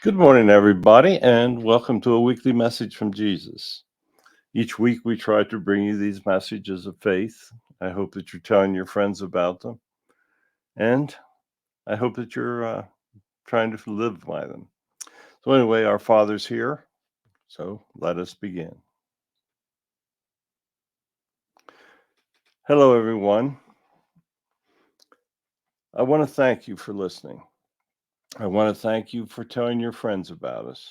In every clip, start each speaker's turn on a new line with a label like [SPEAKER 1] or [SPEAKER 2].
[SPEAKER 1] Good morning, everybody, and welcome to a weekly message from Jesus. Each week, we try to bring you these messages of faith. I hope that you're telling your friends about them, and I hope that you're trying to live by them. So, anyway, our Father's here, so let us begin. Hello, everyone. I want to thank you for listening. I want to thank you for telling your friends about us.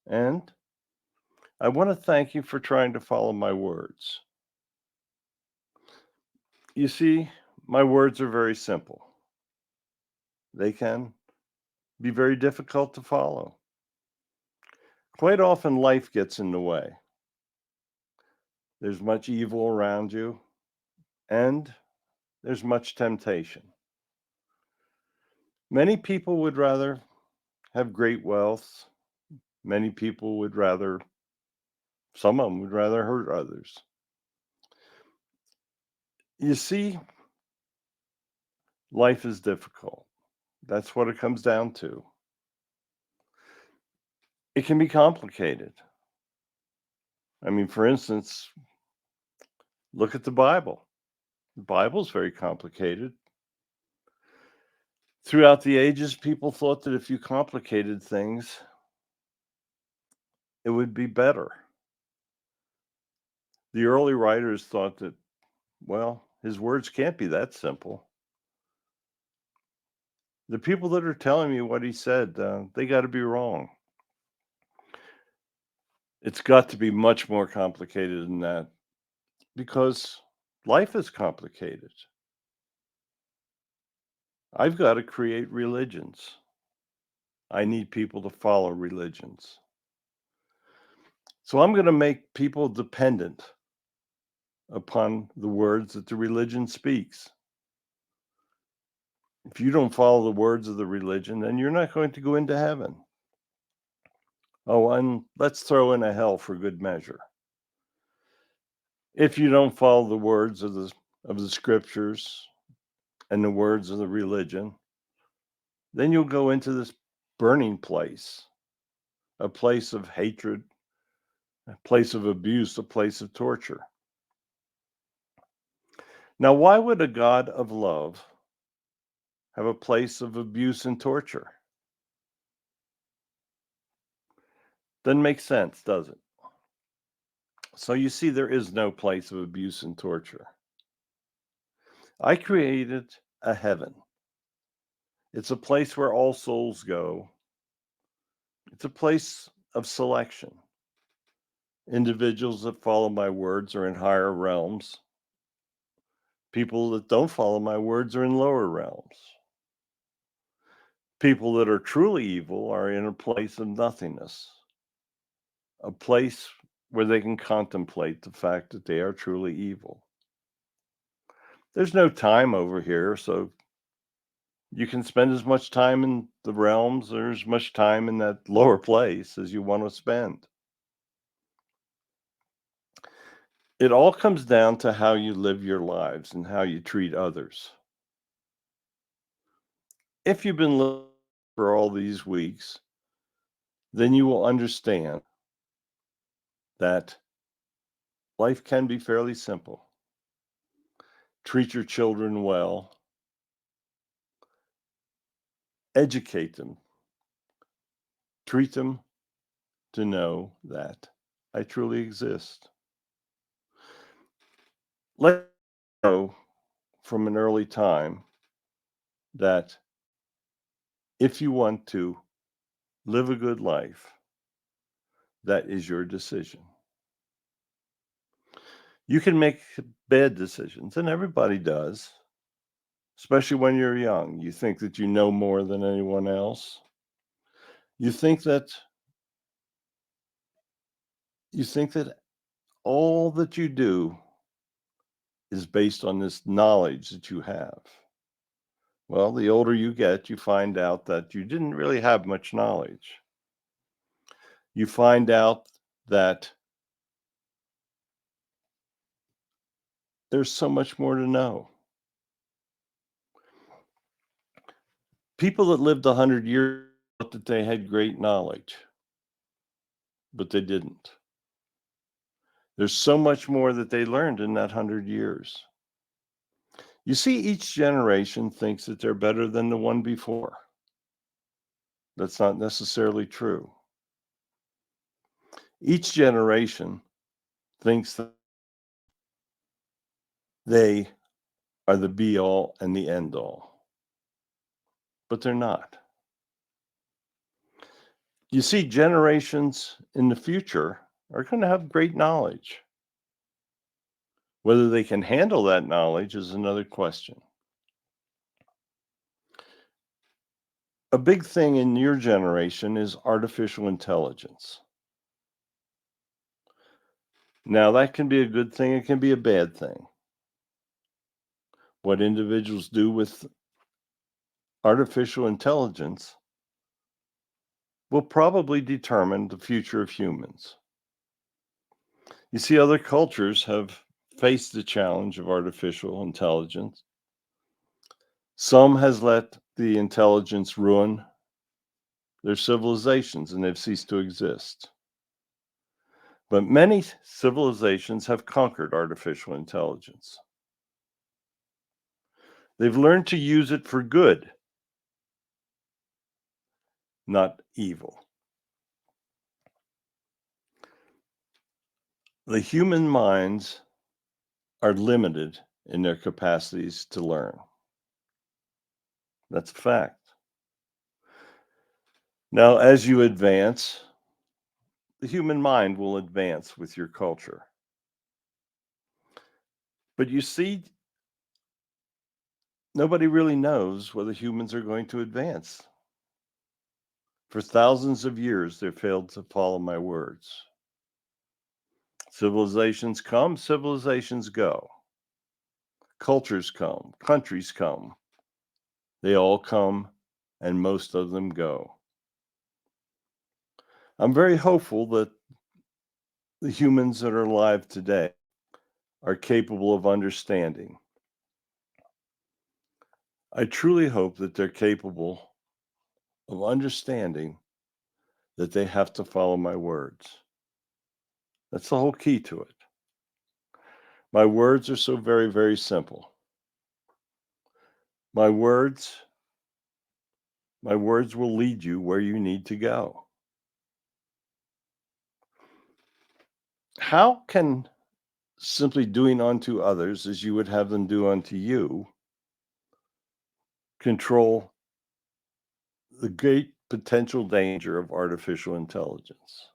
[SPEAKER 1] And I want to thank you for trying to follow my words. You see, my words are very simple. They can be very difficult to follow. Quite often, life gets in the way. There's much evil around you, and there's much temptation. Many people would rather have great wealth. Many people would rather, some of them would rather hurt others. You see, life is difficult. That's what it comes down to. It can be complicated. I mean, for instance, look at the Bible. The Bible's very complicated. Throughout the ages, people thought that if you complicated things, it would be better. The early writers thought that, well, his words can't be that simple. The people that are telling me what he said, they got to be wrong. It's got to be much more complicated than that because life is complicated. I've got to create religions. I need people to follow religions. So I'm going to make people dependent upon the words that the religion speaks. If you don't follow the words of the religion, then you're not going to go into heaven. Oh, and let's throw in a hell for good measure. If you don't follow the words of the scriptures and the words of the religion, then you'll go into this burning place, a place of hatred, a place of abuse, a place of torture. Now, why would a God of love have a place of abuse and torture? Doesn't make sense, does it? So you see, there is no place of abuse and torture. I created a heaven. It's a place where all souls go. It's a place of selection. Individuals that follow my words are in higher realms. People that don't follow my words are in lower realms. People that are truly evil are in a place of nothingness, a place where they can contemplate the fact that they are truly evil. There's no time over here, so you can spend as much time in the realms or as much time in that lower place as you want to spend. It all comes down to how you live your lives and how you treat others. If you've been living for all these weeks, then you will understand that life can be fairly simple. Treat your children well, educate them, treat them to know that I truly exist. Let them know from an early time that if you want to live a good life, that is your decision. You can make bad decisions, and everybody does, especially when you're young. You think that you know more than anyone else. You think that you think that all that you do is based on this knowledge that you have. Well, the older you get, you find out that you didn't really have much knowledge. You find out that there's so much more to know. People that lived 100 years thought that they had great knowledge, but they didn't. There's so much more that they learned in that 100 years. You see, each generation thinks that they're better than the one before. That's not necessarily true. Each generation thinks that they are the be all and the end all, but they're not. You see, generations in the future are going to have great knowledge. Whether they can handle that knowledge is another question. A big thing in your generation is artificial intelligence. Now, that can be a good thing, it can be a bad thing. What individuals do with artificial intelligence will probably determine the future of humans. You see, other cultures have faced the challenge of artificial intelligence. Some has let the intelligence ruin their civilizations and they've ceased to exist. But many civilizations have conquered artificial intelligence. They've learned to use it for good, not evil. The human minds are limited in their capacities to learn. That's a fact. Now, as you advance, the human mind will advance with your culture. But you see, nobody really knows whether humans are going to advance. For thousands of years, they failed to follow my words. Civilizations come, civilizations go. Cultures come, countries come. They all come, and most of them go. I'm very hopeful that the humans that are alive today are capable of understanding. I truly hope that they're capable of understanding that they have to follow my words. That's the whole key to it. My words are so very, very simple. My words, my words will lead you where you need to go. How can simply doing unto others as you would have them do unto you control the great potential danger of artificial intelligence?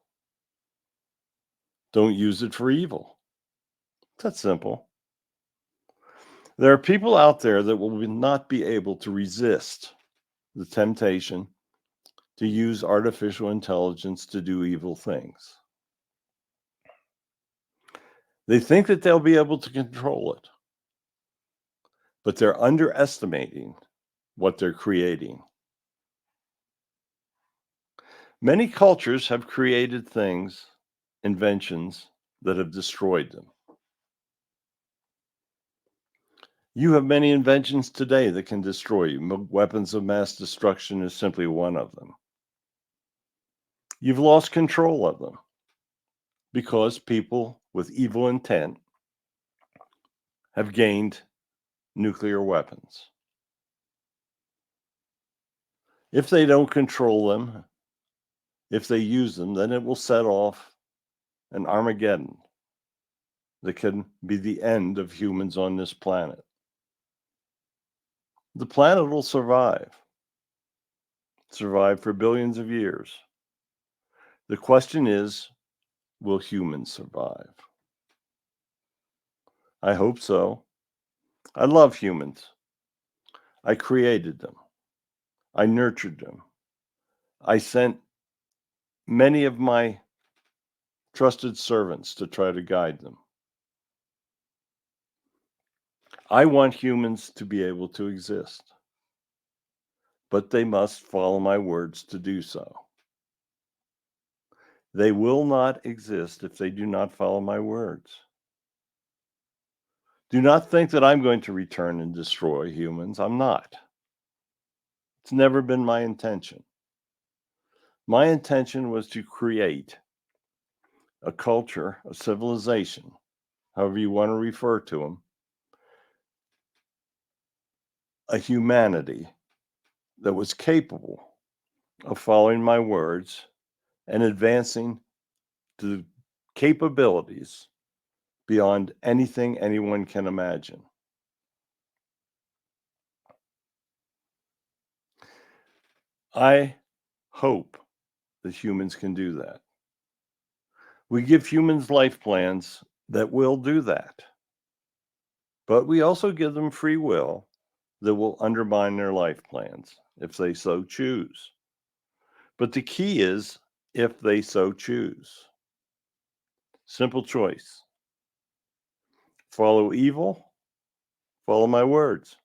[SPEAKER 1] Don't use it for evil. That's simple. There are people out there that will not be able to resist the temptation to use artificial intelligence to do evil things. They think that they'll be able to control it, but they're underestimating what they're creating. Many cultures have created things, inventions, that have destroyed them. You have many inventions today that can destroy you. Weapons of mass destruction is simply one of them. You've lost control of them because people with evil intent have gained nuclear weapons. If they don't control them, if they use them, then it will set off an Armageddon that can be the end of humans on this planet. The planet will survive for billions of years. The question is, will humans survive? I hope so. I love humans. I created them. I nurtured them. I sent many of my trusted servants to try to guide them. I want humans to be able to exist, but they must follow my words to do so. They will not exist if they do not follow my words. Do not think that I'm going to return and destroy humans. I'm not. It's never been my intention. My intention was to create a culture, a civilization, however you want to refer to them, a humanity that was capable of following my words and advancing to capabilities beyond anything anyone can imagine. I hope that humans can do that. We give humans life plans that will do that, but we also give them free will that will undermine their life plans if they so choose. But the key is if they so choose. Simple choice: follow evil, follow my words.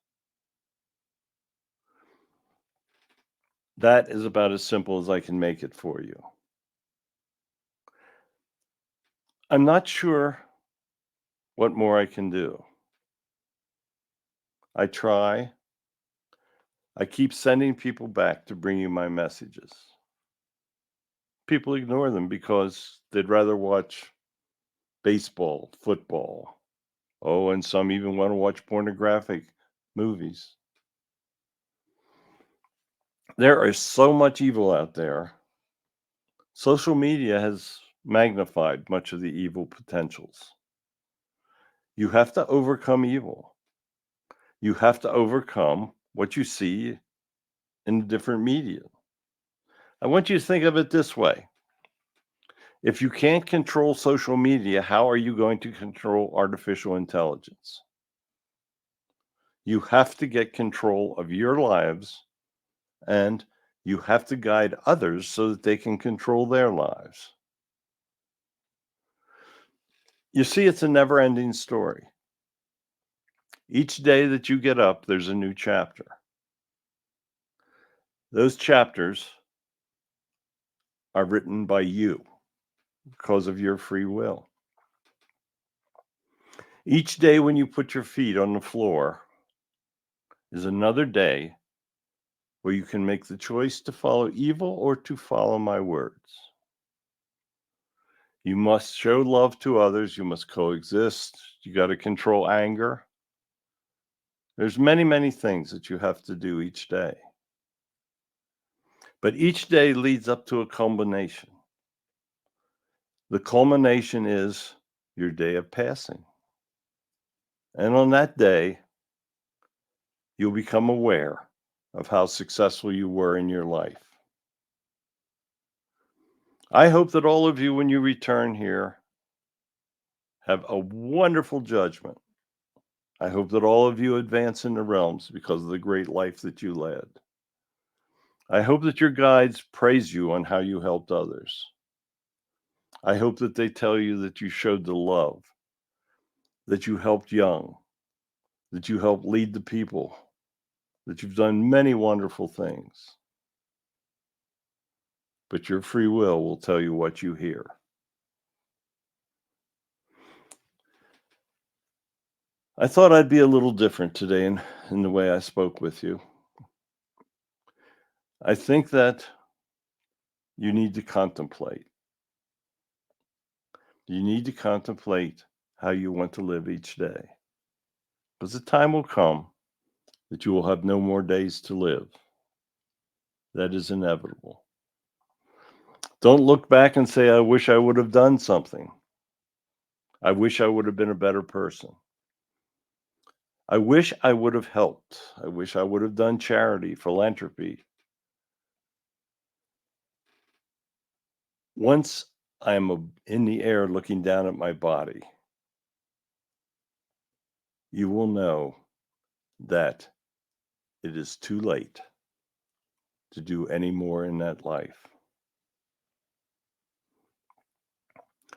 [SPEAKER 1] That is about as simple as I can make it for you. I'm not sure what more I can do. I try. I keep sending people back to bring you my messages. People ignore them because they'd rather watch baseball, football. Oh, and some even want to watch pornographic movies. There is so much evil out there. Social media has magnified much of the evil potentials. You have to overcome evil. You have to overcome what you see in different media. I want you to think of it this way: if you can't control social media, how are you going to control artificial intelligence? You have to get control of your lives, and you have to guide others so that they can control their lives. You see, it's a never ending story. Each day that you get up, there's a new chapter. Those chapters are written by you because of your free will. Each day when you put your feet on the floor is another day where you can make the choice to follow evil or to follow my words. You must show love to others. You must coexist. You got to control anger. There's many, many things that you have to do each day. But each day leads up to a culmination. The culmination is your day of passing. And on that day, you'll become aware of how successful you were in your life. I hope that all of you, when you return here, have a wonderful judgment. I hope that all of you advance in the realms because of the great life that you led. I hope that your guides praise you on how you helped others. I hope that they tell you that you showed the love, that you helped young, that you helped lead the people, that you've done many wonderful things. But your free will tell you what you hear. I thought I'd be a little different today in the way I spoke with you. I think that you need to contemplate. You need to contemplate how you want to live each day. Because the time will come that you will have no more days to live. That is inevitable. Don't look back and say, I wish I would have done something. I wish I would have been a better person. I wish I would have helped. I wish I would have done charity, philanthropy. Once I'm in the air looking down at my body, you will know that it is too late to do any more in that life.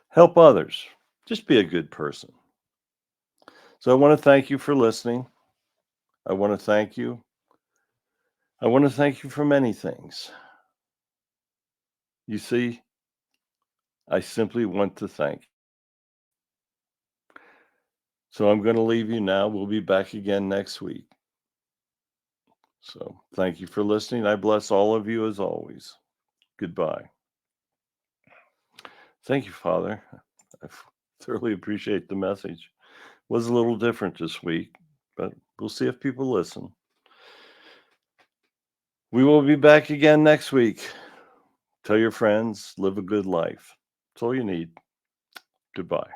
[SPEAKER 1] Help others. Just be a good person. So I want to thank you for listening. I want to thank you. I want to thank you for many things. You see, I simply want to thank you. So I'm going to leave you now. We'll be back again next week. So thank you for listening. I bless all of you as always. Goodbye. Thank you, Father. I thoroughly appreciate the message. Was a little different this week, but we'll see if people listen. We will be back again next week. Tell your friends, live a good life. That's all you need. Goodbye.